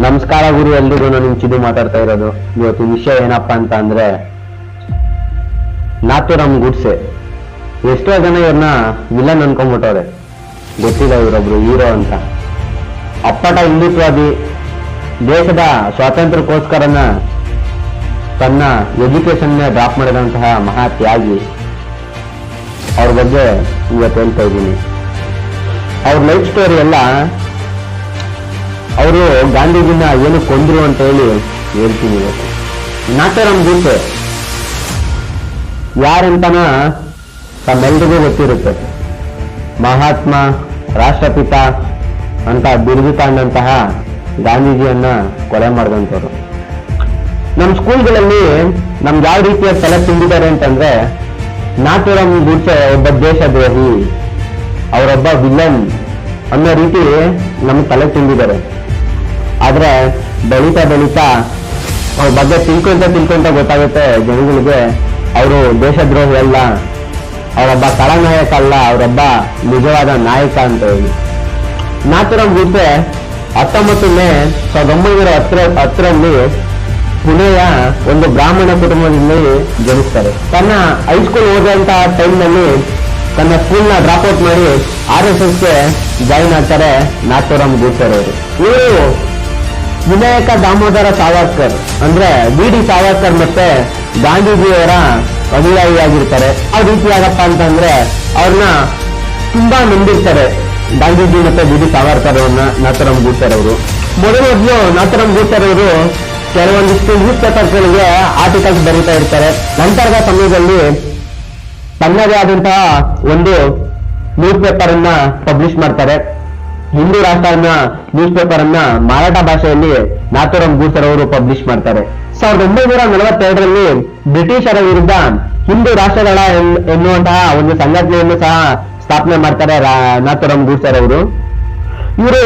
ನಮಸ್ಕಾರ ಗುರು, ಎಲ್ರಿಗೂ ನಾನು ಚಿದು ಮಾತಾಡ್ತಾ ಇರೋದು. ಇವತ್ತು ವಿಷಯ ಏನಪ್ಪಾ ಅಂತ ಅಂದ್ರೆ ನಾಥೂರಾಮ್ ಗೂಡ್ಸೆ. ಎಷ್ಟೋ ಜನ ಇವ್ರನ್ನ ವಿಲನ್ ಅನ್ಕೊಂಡ್ಬಿಟ್ಟವ್ರೆ, ಗೊತ್ತಿಲ್ಲ ಇವರೊಬ್ರು ಹೀರೋ ಅಂತ. ಅಪ್ಪಟ ಹಿಂದುತ್ವಾದಿ, ದೇಶದ ಸ್ವಾತಂತ್ರ್ಯಕ್ಕೋಸ್ಕರನ ತನ್ನ ಎಜುಕೇಶನ್ನೇ ಡ್ರಾಪ್ ಮಾಡಿದಂತಹ ಮಹಾ ತ್ಯಾಗಿ. ಅವ್ರ ಬಗ್ಗೆ ಇವತ್ತು ಹೇಳ್ತಾ ಇದ್ದೀನಿ. ಅವ್ರ ಲೈಫ್ ಸ್ಟೋರಿ ಎಲ್ಲ, ಅವರು ಗಾಂಧೀಜಿನ ಏನು ಕೊಂದ್ರು ಅಂತ ಹೇಳಿ ಹೇಳ್ತೀನಿ ಇವತ್ತು. ನಾಥೂರಾಮ್ ಗೂಡ್ಸೆ ಯಾರಂತನ ತಮ್ಮೆಲ್ರಿಗೂ ಗೊತ್ತಿರುತ್ತೆ. ಮಹಾತ್ಮ, ರಾಷ್ಟ್ರಪಿತ ಅಂತ ಬಿರುದು ತಾಂಡಂತಹ ಗಾಂಧೀಜಿಯನ್ನ ಕೊಲೆ ಮಾಡಿದಂಥವ್ರು. ನಮ್ಮ ಸ್ಕೂಲ್ಗಳಲ್ಲಿ ನಮ್ಗೆ ಯಾವ ರೀತಿಯ ತಲೆ ತುಂಬಿದ್ದಾರೆ ಅಂತಂದ್ರೆ, ನಾಥೂರಾಮ್ ಗೂಡ್ಸೆ ಒಬ್ಬ ದೇಶದ್ರೋಹಿ, ಅವರೊಬ್ಬ ವಿಲನ್ ಅನ್ನೋ ರೀತಿ ನಮ್ಗೆ ತಲೆ ತುಂಬಿದ್ದಾರೆ. ಆದ್ರೆ ಬೆಳೀತಾ ಬೆಳೀತಾ ಅವ್ರ ಬಗ್ಗೆ ತಿಳ್ಕೊಂತ ಗೊತ್ತಾಗುತ್ತೆ ಜನಗಳಿಗೆ, ಅವರು ದೇಶದ್ರೋಹಿ ಅಲ್ಲ, ಅವರೊಬ್ಬ ಖಳನಾಯಕ ಅಲ್ಲ, ಅವರೊಬ್ಬ ನಿಜವಾದ ನಾಯಕ ಅಂತ ಹೇಳಿ. ನಾಥೂರಾಮ್ ಗೂಡ್ಸೆ 19 ಮೇ 1910ರಲ್ಲಿ ಪುಣೆಯ ಒಂದು ಬ್ರಾಹ್ಮಣ ಕುಟುಂಬದಲ್ಲಿ ಜನಿಸ್ತಾರೆ. ತನ್ನ ಹೈಸ್ಕೂಲ್ ಓದುವಂತಹ ಟೈಮ್ನಲ್ಲಿ ತನ್ನ ಸ್ಕೂಲ್ನ ಡ್ರಾಪ್ ಔಟ್ ಮಾಡಿ RSSಗೆ ಜಾಯಿನ್ ಆಗ್ತಾರೆ ನಾಥೂರಾಮ್ ಗೂಡ್ಸೆ ಅವರು. ಇವರು ವಿನಾಯಕ ದಾಮೋದರ ಸಾವರ್ಕರ್ ಅಂದ್ರೆ BD ಸಾವರ್ಕರ್ ಮತ್ತೆ ಗಾಂಧೀಜಿಯವರ ಅನುಯಾಯಿಯಾಗಿರ್ತಾರೆ. ಯಾವ ರೀತಿಯಾಗಪ್ಪ ಅಂತಂದ್ರೆ, ಅವ್ರನ್ನ ತುಂಬಾ ನಂಬಿರ್ತಾರೆ ಗಾಂಧೀಜಿ ಮತ್ತೆ BD ಸಾವರ್ಕರ್ ಅವ್ರನ್ನ ನಾಥೂರಾಮ್ ಗೂಡ್ಸೆ ಅವರು. ಮೊದಲು ನಾಥೂರಾಮ್ ಗೂಡ್ಸೆ ಅವರು ಕೆಲವೊಂದಿಷ್ಟು ನ್ಯೂಸ್ ಪೇಪರ್ಗಳಿಗೆ ಆರ್ಟಿಕಲ್ಸ್ ಬರೀತಾ ಇರ್ತಾರೆ. ನಂತರದ ಸಮಯದಲ್ಲಿ ತನ್ನದೇ ಆದಂತಹ ಒಂದು ನ್ಯೂಸ್ ಪೇಪರ್ ಅನ್ನ ಪಬ್ಲಿಷ್ ಮಾಡ್ತಾರೆ. ಹಿಂದೂ ರಾಷ್ಟ್ರ ನ್ಯೂಸ್ ಪೇಪರ್ ಅನ್ನ ಮರಾಠ ಭಾಷೆಯಲ್ಲಿ ನಾಥೂರಾಮ್ ಗೂಡ್ಸೆ ಅವರು ಪಬ್ಲಿಷ್ ಮಾಡ್ತಾರೆ. 1942ರಲ್ಲಿ ಬ್ರಿಟಿಷರ ವಿರುದ್ಧ ಹಿಂದೂ ರಾಷ್ಟ್ರಗಳ ಎನ್ನುವಂತಹ ಒಂದು ಸಂಘಟನೆಯನ್ನು ಸಹ ಸ್ಥಾಪನೆ ಮಾಡ್ತಾರೆ ನಾಥೂರಾಮ್ ಗೂಡ್ಸೆ ಅವರು. ಇವರು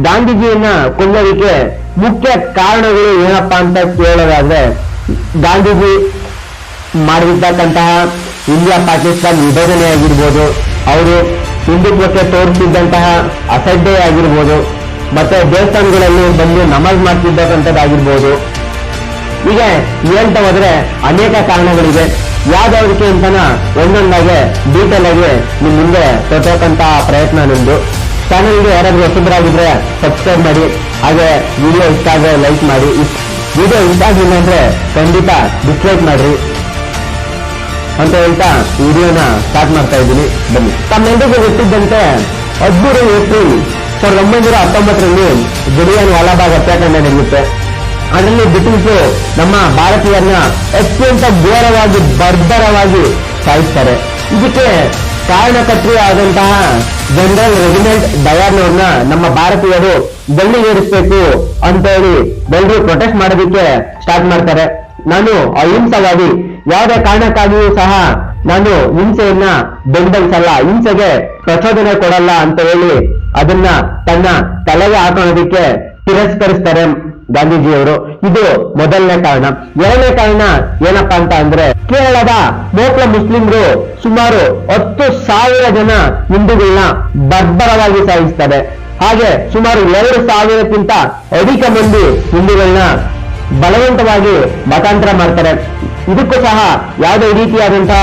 ಗಾಂಧೀಜಿಯನ್ನ ಕೊಲ್ಲೋದಕ್ಕೆ ಮುಖ್ಯ ಕಾರಣಗಳು ಏನಪ್ಪಾ ಅಂತ ಕೇಳೋದಾದ್ರೆ, ಗಾಂಧೀಜಿ ಮಾಡಿರ್ತಕ್ಕಂತಹ ಇಂಡಿಯಾ ಪಾಕಿಸ್ತಾನ್ ವಿಭಜನೆ ಆಗಿರ್ಬೋದು, ಅವರು ಹಿಂದುತ್ವಕ್ಕೆ ತೋರಿಸಿದ್ದಂತಹ ಅಸಡ್ಡೆ ಆಗಿರ್ಬೋದು, ಮತ್ತೆ ದೇವಸ್ಥಾನಗಳಲ್ಲಿ ಬಂದು ನಮಾಜ್ ಮಾಡ್ತಿದ್ದಕ್ಕಂಥದ್ದಾಗಿರ್ಬೋದು. ಹೀಗೆ ಹೇಳ್ತಾ ಹೋದ್ರೆ ಅನೇಕ ಕಾರಣಗಳಿವೆ. ಯಾವ್ದಾವ್ದಕ್ಕೆ ಅಂತನ ಒಂದೊಂದಾಗೆ ಡೀಟೇಲ್ ಆಗಿ ನಿಮ್ ಮುಂದೆ ತೊಟ್ಟಕ್ಕಂತಹ ಪ್ರಯತ್ನ ನಿಮ್ದು. ಚಾನಲ್ಗೆ ಯಾರಾದ್ರೂ ಹೊಸಬರಾಗಿದ್ರೆ ಸಬ್ಸ್ಕ್ರೈಬ್ ಮಾಡಿ, ಹಾಗೆ ವಿಡಿಯೋ ಇಷ್ಟ ಆದ್ರೆ ಲೈಕ್ ಮಾಡಿ. ವಿಡಿಯೋ ಇಷ್ಟ ಆಗಿಲ್ಲ ಅಂದ್ರೆ ಖಂಡಿತ ಡಿಸ್ಲೈಕ್ ಮಾಡ್ರಿ ಅಂತ ಹೇಳ್ತಾ ವಿಡಿಯೋನ ಸ್ಟಾರ್ಟ್ ಮಾಡ್ತಾ ಇದ್ದೀನಿ. ಬನ್ನಿ. ತಮ್ಮೆಲ್ಲರಿಗೂ ಗೊತ್ತಿದ್ದಂತೆ 13 ಏಪ್ರಿಲ್ 1919ರಲ್ಲಿ ಜಲಿಯನ್ ವಾಲಾಬಾಗ್ ಹತ್ಯಾಕಾಂಡ ನಡೆಯುತ್ತೆ. ಅದರಲ್ಲಿ ಬ್ರಿಟಿಷರು ನಮ್ಮ ಭಾರತೀಯರನ್ನ ಅತ್ಯಂತ ಘೋರವಾಗಿ ಬರ್ಬರವಾಗಿ ಸಾಯಿಸ್ತಾರೆ. ಇದಕ್ಕೆ ಕಾರಣಕರ್ತೃ ಆದಂತಹ ಜನರಲ್ ರೆಜಿಮೆಂಟ್ ಡಯರ್ನವ್ರನ್ನ ನಮ್ಮ ಭಾರತೀಯರು ಗಲ್ಲಿಗೇರಿಸಬೇಕು ಅಂತ ಹೇಳಿ ಎಲ್ಲರೂ ಪ್ರೊಟೆಸ್ಟ್ ಮಾಡೋದಕ್ಕೆ ಸ್ಟಾರ್ಟ್ ಮಾಡ್ತಾರೆ. ನಾನು ಅಹಿಂಸವಾದಿ, ಯಾವುದೇ ಕಾರಣಕ್ಕಾಗಿಯೂ ಸಹ ನಾನು ಹಿಂಸೆಯನ್ನ ಬೆಂಬಲಿಸಲ್ಲ, ಹಿಂಸೆಗೆ ಪ್ರಚೋದನೆ ಕೊಡಲ್ಲ ಅಂತ ಹೇಳಿ ಅದನ್ನ ತನ್ನ ತಲೆಗೆ ಹಾಕೋದಕ್ಕೆ ತಿರಸ್ಕರಿಸ್ತಾರೆ ಗಾಂಧೀಜಿಯವರು. ಇದು ಮೊದಲನೇ ಕಾರಣ. ಎರಡನೇ ಕಾರಣ ಏನಪ್ಪಾ ಅಂತ ಅಂದ್ರೆ, ಕೇರಳದ ಮೋಕ್ಲ ಮುಸ್ಲಿಮರು ಸುಮಾರು 10,000 ಜನ ಹಿಂದೂಗಳನ್ನ ಬರ್ಬರವಾಗಿ ಸಾಯಿಸ್ತಾರೆ. ಹಾಗೆ ಸುಮಾರು 2,000ಕ್ಕಿಂತ ಅಧಿಕ ಮಂದಿ ಹಿಂದೂಗಳನ್ನ ಬಲವಂತವಾಗಿ ಮತಾಂತರ ಮಾಡ್ತಾರೆ. ಇದಕ್ಕೂ ಸಹ ಯಾವುದೇ ರೀತಿಯಾದಂತಹ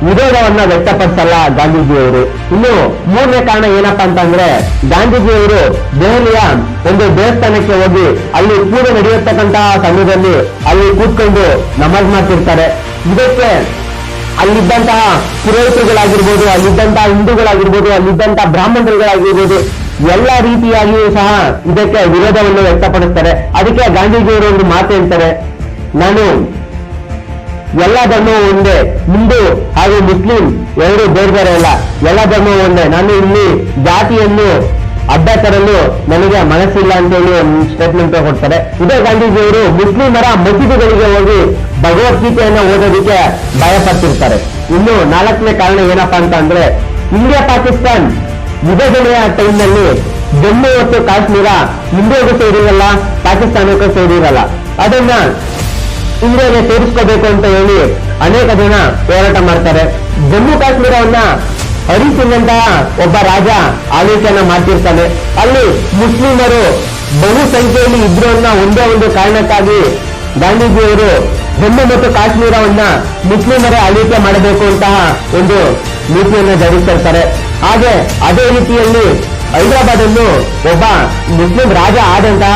ವಿರೋಧವನ್ನ ವ್ಯಕ್ತಪಡಿಸಲ್ಲ ಗಾಂಧೀಜಿಯವರು. ಇನ್ನು ಮೂರನೇ ಕಾರಣ ಏನಪ್ಪಾ ಅಂತಂದ್ರೆ, ಗಾಂಧೀಜಿಯವರು ದೆಹಲಿಯ ಒಂದು ದೇವಸ್ಥಾನಕ್ಕೆ ಹೋಗಿ ಅಲ್ಲಿ ಪೂಜೆ ನಡೆಯತಕ್ಕಂತಹ ಸಮಯದಲ್ಲಿ ಅಲ್ಲಿ ಕೂತ್ಕೊಂಡು ನಮಾಜ್ ಮಾಡ್ತಿರ್ತಾರೆ. ಇದಕ್ಕೆ ಅಲ್ಲಿದ್ದಂತಹ ಪುರೋಹಿತರುಗಳಾಗಿರ್ಬೋದು, ಅಲ್ಲಿದ್ದಂತಹ ಹಿಂದೂಗಳಾಗಿರ್ಬೋದು, ಅಲ್ಲಿದ್ದಂತಹ ಬ್ರಾಹ್ಮಣರುಗಳಾಗಿರ್ಬೋದು, ಎಲ್ಲ ರೀತಿಯಾಗಿಯೂ ಸಹ ಇದಕ್ಕೆ ವಿರೋಧವನ್ನು ವ್ಯಕ್ತಪಡಿಸ್ತಾರೆ. ಅದಕ್ಕೆ ಗಾಂಧೀಜಿಯವರು ಒಂದು ಮಾತು ಹೇಳ್ತಾರೆ, ನಾನು ಎಲ್ಲ ಧರ್ಮವೂ ಒಂದೇ, ಹಿಂದೂ ಹಾಗೂ ಮುಸ್ಲಿಂ ಎರಡು ಬೇರೆ ಬೇರೆ ಅಲ್ಲ, ಎಲ್ಲ ಧರ್ಮವೂ ಒಂದೇ, ನಾನು ಇಲ್ಲಿ ಜಾತಿಯನ್ನು ಅಡ್ಡ ತರಲು ನನಗೆ ಮನಸ್ಸಿಲ್ಲ ಅಂತ ಹೇಳಿ ಒಂದು ಸ್ಟೇಟ್ಮೆಂಟ್ ಕೊಡ್ತಾರೆ. ಇದೇ ಗಾಂಧೀಜಿಯವರು ಮುಸ್ಲಿಮರ ಮಸೀದಿಗಳಿಗೆ ಹೋಗಿ ಭಗವದ್ಗೀತೆಯನ್ನ ಓದೋದಕ್ಕೆ ಭಯ ಪಡ್ತಿರ್ತಾರೆ. ಇನ್ನು ನಾಲ್ಕನೇ ಕಾರಣ ಏನಪ್ಪಾ ಅಂತ ಅಂದ್ರೆ, ಇಂಡಿಯಾ ಪಾಕಿಸ್ತಾನ್ ವಿಭಜನೆಯ ಟೈಮ್ನಲ್ಲಿ ಜಮ್ಮು ಮತ್ತು ಕಾಶ್ಮೀರ ಇಂಡಿಯಾಗೂ ಸೇರಿರಲ್ಲ, ಪಾಕಿಸ್ತಾನಕ್ಕೂ ಸೇರಿರಲ್ಲ. ಅದನ್ನ ಇಂಡಿಯಾಗೆ ಸೇರಿಸ್ಕೋಬೇಕು ಅಂತ ಹೇಳಿ ಅನೇಕ ಜನ ಹೋರಾಟ ಮಾಡ್ತಾರೆ. ಜಮ್ಮು ಕಾಶ್ಮೀರವನ್ನ ಹರಿ ಸಿಂಗ್ ಅಂತ ಒಬ್ಬ ರಾಜ ಆಳ್ವಿಕೆಯನ್ನ ಮಾಡ್ತಿರ್ತಾನೆ. ಅಲ್ಲಿ ಮುಸ್ಲಿಮರು ಬಹು ಸಂಖ್ಯೆಯಲ್ಲಿ ಇದ್ರು ಅನ್ನೋ ಒಂದೇ ಒಂದು ಕಾರಣಕ್ಕಾಗಿ ಗಾಂಧೀಜಿಯವರು ಜಮ್ಮು ಮತ್ತು ಕಾಶ್ಮೀರವನ್ನ ಮುಸ್ಲಿಮರ ಆಳ್ವಿಕೆ ಮಾಡಬೇಕು ಅಂತಹ ಒಂದು ನೀತಿಯನ್ನು ಜಾರಿಸ್ತಾರೆ. ಹಾಗೆ ಅದೇ ರೀತಿಯಲ್ಲಿ ಹೈದರಾಬಾದ್ ಅನ್ನು ಒಬ್ಬ ಮುಸ್ಲಿಂ ರಾಜ ಆದಂತಹ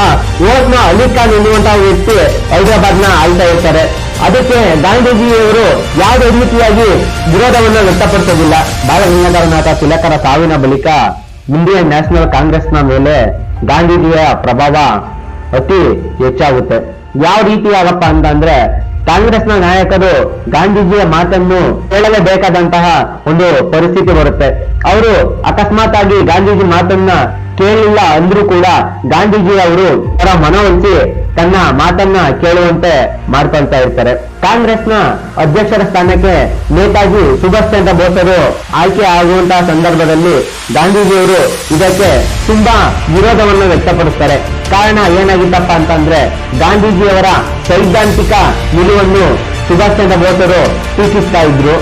ಓಸ್ಮಾ ಅಲಿ ಖಾನ್ ಎನ್ನುವಂತಹ ವ್ಯಕ್ತಿ ಹೈದರಾಬಾದ್ ನ ಆಳ್ತಾ ಇರ್ತಾರೆ. ಅದಕ್ಕೆ ಗಾಂಧೀಜಿಯವರು ಯಾವುದೇ ರೀತಿಯಾಗಿ ವಿರೋಧವನ್ನು ವ್ಯಕ್ತಪಡಿಸೋದಿಲ್ಲ. ಬಾಲ ಗಂಗಾಧರನಾಥ ತಿಲಕರ ಸಾವಿನ ಬಳಿಕ ಇಂಡಿಯನ್ ನ್ಯಾಷನಲ್ ಕಾಂಗ್ರೆಸ್ನ ಮೇಲೆ ಗಾಂಧೀಜಿಯ ಪ್ರಭಾವ ಅತಿ ಹೆಚ್ಚಾಗುತ್ತೆ. ಯಾವ ರೀತಿಯಾಗಪ್ಪ ಅಂತಂದ್ರೆ ಕಾಂಗ್ರೆಸ್ನ ನಾಯಕರು ಗಾಂಧೀಜಿಯ ಮಾತನ್ನು ಕೇಳಲೇಬೇಕಾದಂತಹ ಒಂದು ಪರಿಸ್ಥಿತಿ ಬರುತ್ತೆ. ಅವರು ಅಕಸ್ಮಾತ್ ಆಗಿ ಗಾಂಧೀಜಿ ಮಾತನ್ನ ಕೇಳಲಿಲ್ಲ ಅಂದ್ರೂ ಕೂಡ ಗಾಂಧೀಜಿ ಅವರು ಅವರ ಮನವೊಲಿಸಿ ತನ್ನ ಮಾತನ್ನ ಕೇಳುವಂತೆ ಮಾಡ್ಕೊಳ್ತಾ ಇರ್ತಾರೆ. ಕಾಂಗ್ರೆಸ್ನ ಅಧ್ಯಕ್ಷರ ಸ್ಥಾನಕ್ಕೆ ನೇತಾಜಿ ಸುಭಾಷ್ ಚಂದ್ರ ಬೋಸರು ಆಯ್ಕೆ ಆಗುವಂತಹ ಸಂದರ್ಭದಲ್ಲಿ ಗಾಂಧೀಜಿಯವರು ಇದಕ್ಕೆ ತುಂಬಾ ವಿರೋಧವನ್ನು ವ್ಯಕ್ತಪಡಿಸ್ತಾರೆ. ಕಾರಣ ಏನಾಗಿತ್ತಪ್ಪ ಅಂತಂದ್ರೆ ಗಾಂಧೀಜಿಯವರ ಸೈದ್ಧಾಂತಿಕ ನಿಲುವನ್ನು ಸುಭಾಷ್ ಚಂದ್ರ ಬೋಸರು ಟೀಕಿಸ್ತಾ ಇದ್ರು.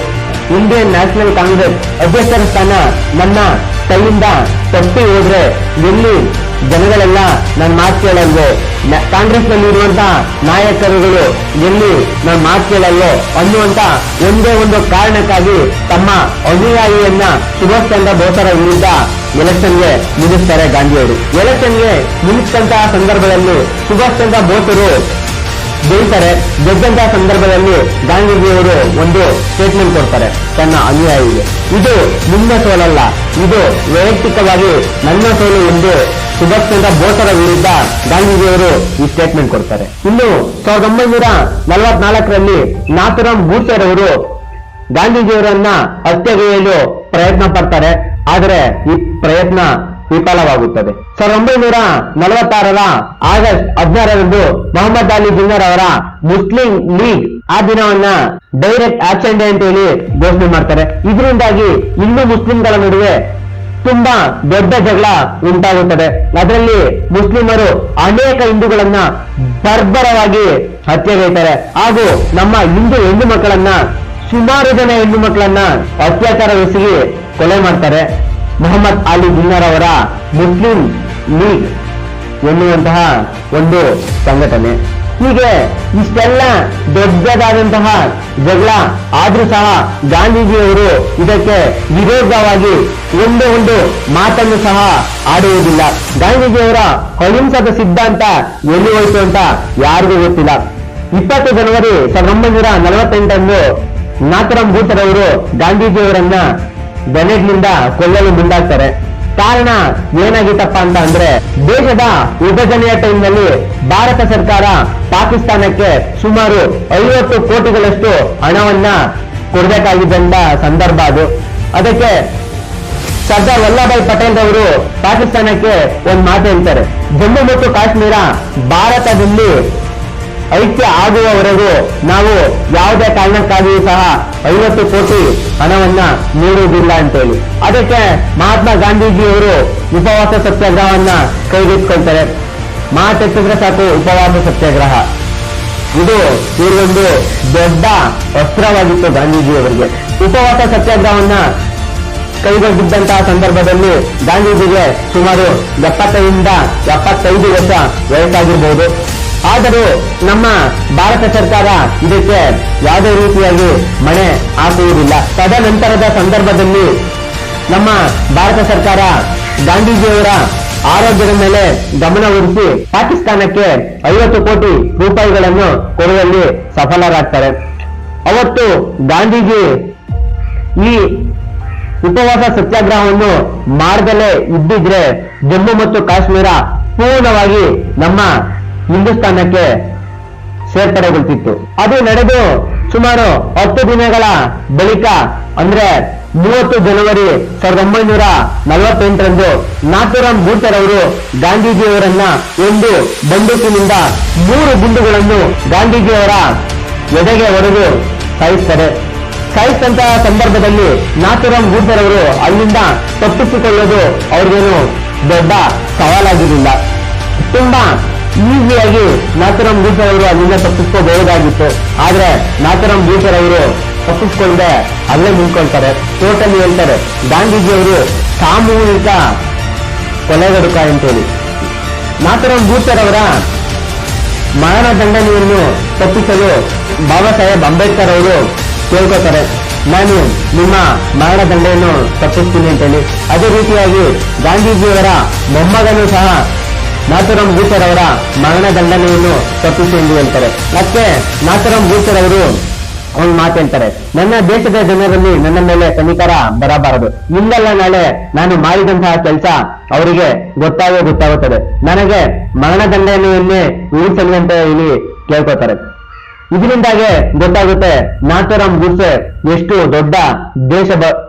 ಇಂಡಿಯನ್ ನ್ಯಾಷನಲ್ ಕಾಂಗ್ರೆಸ್ ಅಧ್ಯಕ್ಷರ ಸ್ಥಾನ ನನ್ನ ಕೈಯಿಂದ ತಪ್ಪಿ ಹೋದ್ರೆ ಎಲ್ಲಿ ಜನಗಳೆಲ್ಲ ನನ್ನ ಮಾತು ಕೇಳಲ್ವೋ, ಕಾಂಗ್ರೆಸ್ನಲ್ಲಿ ಇರುವಂತಹ ನಾಯಕರುಗಳು ಎಲ್ಲಿ ನನ್ನ ಮಾತು ಕೇಳಲ್ವೋ ಅನ್ನುವಂತ ಒಂದೇ ಒಂದು ಕಾರಣಕ್ಕಾಗಿ ತಮ್ಮ ಅನುಯಾಯಿಯನ್ನ ಸುಭಾಷ್ ಚಂದ್ರ ಬೋಸರ ವಿರುದ್ಧ ಎಲೆಕ್ಷನ್ಗೆ ನಿಲ್ಲಿಸ್ತಾರೆ ಗಾಂಧಿಯವರು. ಎಲೆಕ್ಷನ್ಗೆ ನಿಲ್ಲಿಸಿದಂತಹ ಸಂದರ್ಭದಲ್ಲಿ ಸುಭಾಷ್ ಚಂದ್ರ ಬೋಸರು ಗೆದ್ದಂತಹ ಸಂದರ್ಭದಲ್ಲಿ ಗಾಂಧೀಜಿಯವರು ಒಂದು ಸ್ಟೇಟ್ಮೆಂಟ್ ಕೊಡ್ತಾರೆ ತನ್ನ ಅನುಯಾಯಿಗೆ, ಇದು ನಿಮ್ಮ ಸೋಲಲ್ಲ, ಇದು ವೈಯಕ್ತಿಕವಾಗಿ ನನ್ನ ಸೋಲು ಎಂದು ಸುಭಾಷ್ ಚಂದ್ರ ಬೋಸರ ವಿರುದ್ಧ ಗಾಂಧೀಜಿಯವರು ಈ ಸ್ಟೇಟ್ಮೆಂಟ್ ಕೊಡ್ತಾರೆ. ಇನ್ನು 1944ರಲ್ಲಿ ನಾಥುರಾಮ್ ಗೂಡ್ಸೆ ಅವರು ಗಾಂಧೀಜಿಯವರನ್ನ ಹತ್ಯೆಗೈಯಲು ಪ್ರಯತ್ನ ಪಡ್ತಾರೆ. ಆದರೆ ಈ ಪ್ರಯತ್ನ ವಿಫಲವಾಗುತ್ತದೆ. 1946ರ ಆಗಸ್ಟ್ 16ರಂದು ಮೊಹಮ್ಮದ್ ಅಲಿ ಜಿನ್ನರ್ ಅವರ ಮುಸ್ಲಿಂ ಲೀಗ್ ಆ ದಿನವನ್ನ ಡೈರೆಕ್ಟ್ ಆಕ್ಷನ್ ಡೇ ಅಂತ ಹೇಳಿ ಘೋಷಣೆ ಮಾಡ್ತಾರೆ. ಇದರಿಂದಾಗಿ ಹಿಂದೂ ಮುಸ್ಲಿಂಗಳ ನಡುವೆ ತುಂಬಾ ದೊಡ್ಡ ಜಗಳ ಉಂಟಾಗುತ್ತದೆ. ಅದರಲ್ಲಿ ಮುಸ್ಲಿಮರು ಅನೇಕ ಹಿಂದೂಗಳನ್ನ ಬರ್ಬರವಾಗಿ ಹತ್ಯೆಗೈತಾರೆ ಹಾಗೂ ನಮ್ಮ ಹಿಂದೂ ಹೆಣ್ಣು ಮಕ್ಕಳನ್ನ ಸುಮಾರು ಜನ ಹೆಣ್ಣು ಮಕ್ಕಳನ್ನ ಅತ್ಯಾಚಾರವೆಸಗಿ ಕೊಲೆ ಮಾಡ್ತಾರೆ. ಮೊಹಮ್ಮದ್ ಅಲಿ ಜಿನ್ನರ್ ಅವರ ಮುಸ್ಲಿಂ ಲೀಗ್ ಎನ್ನುವಂತಹ ಒಂದು ಸಂಘಟನೆ. ಹೀಗೆ ಇಷ್ಟೆಲ್ಲ ದೊಡ್ಡದಾದಂತಹ ಜಗಳ ಆದ್ರೂ ಸಹ ಗಾಂಧೀಜಿಯವರು ಇದಕ್ಕೆ ವಿರೋಧವಾಗಿ ಒಂದು ಮಾತನ್ನು ಸಹ ಆಡುವುದಿಲ್ಲ. ಗಾಂಧೀಜಿಯವರ ಅಹಿಂಸದ ಸಿದ್ಧಾಂತ ಎಲ್ಲಿ ಹೋಯಿತು ಅಂತ ಯಾರಿಗೂ ಗೊತ್ತಿಲ್ಲ. 20 ಜನವರಿ 1948ರಂದು ನಾಥುರಾಮ್ ಗೂಡ್ಸೆ ಅವರು ಗಾಂಧೀಜಿಯವರನ್ನ ಗ್ರೆನೇಡ್ನಿಂದ ಕೊಲ್ಲಲು ಮುಂದಾಗ್ತಾರೆ. ಕಾರಣ ಏನಾಗಿತ್ತಪ್ಪ ಅಂತ ಅಂದ್ರೆ ದೇಶದ ವಿಭಜನೆಯ ಟೈಮ್ನಲ್ಲಿ ಭಾರತ ಸರ್ಕಾರ ಪಾಕಿಸ್ತಾನಕ್ಕೆ ಸುಮಾರು 50 ಕೋಟಿಗಳಷ್ಟು ಹಣವನ್ನ ಕೊಡಬೇಕಾಗಿದ್ದಂತ ಸಂದರ್ಭ ಅದು. ಅದಕ್ಕೆ ಸರ್ದಾರ್ ವಲ್ಲಭಾಯ್ ಪಟೇಲ್ ಅವರು ಪಾಕಿಸ್ತಾನಕ್ಕೆ ಒಂದು ಮಾತು ಹೇಳ್ತಾರೆ, ಜಮ್ಮು ಮತ್ತು ಕಾಶ್ಮೀರ ಭಾರತದಲ್ಲಿ ಐಕ್ಯ ಆಗುವವರೆಗೂ ನಾವು ಯಾವುದೇ ಕಾರಣಕ್ಕಾಗಿಯೂ ಸಹ 50 ಕೋಟಿ ಹಣವನ್ನ ನೀಡುವುದಿಲ್ಲ ಅಂತೇಳಿ. ಅದಕ್ಕೆ ಮಹಾತ್ಮ ಗಾಂಧೀಜಿಯವರು ಉಪವಾಸ ಸತ್ಯಾಗ್ರಹವನ್ನ ಕೈಗೆತ್ತಿಕೊಳ್ತಾರೆ. ಮಾತೆತ್ತಿದ್ರೆ ಸಾಕು ಉಪವಾಸ ಸತ್ಯಾಗ್ರಹ, ಇದು ಇವರೊಂದು ದೊಡ್ಡ ಅಸ್ತ್ರವಾಗಿತ್ತು ಗಾಂಧೀಜಿಯವರಿಗೆ. ಉಪವಾಸ ಸತ್ಯಾಗ್ರಹವನ್ನ ಕೈಗೊಂಡಿದ್ದಂತಹ ಸಂದರ್ಭದಲ್ಲಿ ಗಾಂಧೀಜಿಗೆ ಸುಮಾರು 70ರಿಂದ 75 ವರ್ಷ ವಯಸ್ಸಾಗಿರ್ಬಹುದು. ಆದರೂ ನಮ್ಮ ಭಾರತ ಸರ್ಕಾರ ಇದಕ್ಕೆ ಯಾವುದೇ ರೀತಿಯಾಗಿ ಮಣೆ ಹಾಕುವುದಿಲ್ಲ. ತದನಂತರದ ಸಂದರ್ಭದಲ್ಲಿ ನಮ್ಮ ಭಾರತ ಸರ್ಕಾರ ಗಾಂಧೀಜಿಯವರ ಆರೋಗ್ಯದ ಮೇಲೆ ಗಮನಹರಿಸಿ ಪಾಕಿಸ್ತಾನಕ್ಕೆ 50 ಕೋಟಿ ರೂಪಾಯಿಗಳನ್ನು ಕೊಡುವಲ್ಲಿ ಸಫಲರಾಗ್ತಾರೆ. ಅವತ್ತು ಗಾಂಧೀಜಿ ಈ ಉಪವಾಸ ಸತ್ಯಾಗ್ರಹವನ್ನು ಮಾಡದಲೇ ಇದ್ದಿದ್ರೆ ಜಮ್ಮು ಮತ್ತು ಕಾಶ್ಮೀರ ಪೂರ್ಣವಾಗಿ ನಮ್ಮ ಹಿಂದೂಸ್ತಾನಕ್ಕೆ ಸೇರ್ಪಡೆಗೊಳ್ತಿತ್ತು. ಅದು ನಡೆದು ಸುಮಾರು 10 ದಿನಗಳ ಬಳಿಕ ಅಂದ್ರೆ 30 ಜನವರಿ 1948ರಂದು ನಾಥುರಾಮ್ ಗೂಡ್ಸೆ ಅವರು ಗಾಂಧೀಜಿಯವರನ್ನ ಒಂದು ಬಂದೂಕಿನಿಂದ 3 ಗುಂಡುಗಳನ್ನು ಗಾಂಧೀಜಿಯವರ ಎದೆಗೆ ಹೊಡೆದು ಸಾಯಿಸ್ತಾರೆ. ಸಾಯಿಸಿದಂತಹ ಸಂದರ್ಭದಲ್ಲಿ ನಾಥುರಾಮ್ ಗೂಡ್ಸೆ ಅವರು ಅಲ್ಲಿಂದ ತಪ್ಪಿಸಿಕೊಳ್ಳೋದು ಅವ್ರಿಗೇನು ದೊಡ್ಡ ಸವಾಲಾಗಿರಲಿಲ್ಲ. ತುಂಬಾ ಈಸಿಯಾಗಿ ನಾಥುರಾಮ್ ಗೂಡ್ಸೆ ಅವರು ಅಲ್ಲಿಂದ ತಪ್ಪಿಸ್ಕೋಬಹುದಾಗಿತ್ತು. ಆದ್ರೆ ನಾಥುರಾಮ್ ಗೂಡ್ಸೆ ಅವರು ತಪ್ಪಿಸ್ಕೊಂಡೆ ಅಲ್ಲೇ ನಿಂತ್ಕೊಳ್ತಾರೆ. ಟೋಟಲಿ ಹೇಳ್ತಾರೆ ಗಾಂಧೀಜಿಯವರು ಸಾಮೂಹಿಕ ಕೊಲೆಗಡುಕ ಅಂತೇಳಿ. ನಾಥೂರಾಮ್ ಗೂಡ್ಸೆ ಅವರ ಮರಣ ದಂಡನೆಯನ್ನು ತಪ್ಪಿಸಲು ಬಾಬಾ ಸಾಹೇಬ್ ಅಂಬೇಡ್ಕರ್ ಅವರು ಕೇಳ್ಕೊತಾರೆ, ನಾನು ನಿಮ್ಮ ಮರಣ ದಂಡನೆಯನ್ನು ತಪ್ಪಿಸ್ತೀನಿ ಅಂತೇಳಿ. ಅದೇ ರೀತಿಯಾಗಿ ಗಾಂಧೀಜಿಯವರ ಮೊಮ್ಮಗನೂ ಸಹ ನಾಥೂರಾಮ್ ಗೂಡ್ಸೆ ಅವರ ಮರಣ ದಂಡನೆಯನ್ನು ತಪ್ಪಿಸಿ ಎಂದು ಹೇಳ್ತಾರೆ. ಮತ್ತೆ ನಾಥೂರಾಮ್ ಗೂಡ್ಸೆ ಅವರು ಒಂದು ಮಾತು ಹೇಳ್ತಾರೆ, ನನ್ನ ದೇಶದ ಜನರಲ್ಲಿ ನನ್ನ ಮೇಲೆ ಕನಿಕರ ಬರಬಾರದು. ಇಂದಲ್ಲ ನಾಳೆ ನಾನು ಮಾಡಿದಂತಹ ಕೆಲಸ ಅವರಿಗೆ ಗೊತ್ತಾಗುತ್ತದೆ. ನನಗೆ ಮರಣದಂಡನೆಯನ್ನೇ ಉಳಿಸಲಿ ಅಂತ ಹೇಳಿ ಕೇಳ್ಕೊತಾರೆ. ಇದರಿಂದಾಗೆ ಗೊತ್ತಾಗುತ್ತೆ ನಾಥೂರಾಮ್ ಗೂಡ್ಸೆ ಎಷ್ಟು ದೊಡ್ಡ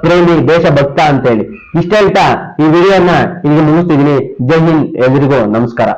ಪ್ರೇಮಿ ದೇಶಭಕ್ತ ಅಂತ ಹೇಳಿ. ಇಷ್ಟ ಹೇಳ್ತಾ ಈ ವಿಡಿಯೋನ ಇಲ್ಲಿಗೆ ಮುಗಿಸ್ತಿದ್ದೀನಿ. ಜೈ ಹಿಂದ್, ಎಲ್ರಿಗೂ ನಮಸ್ಕಾರ.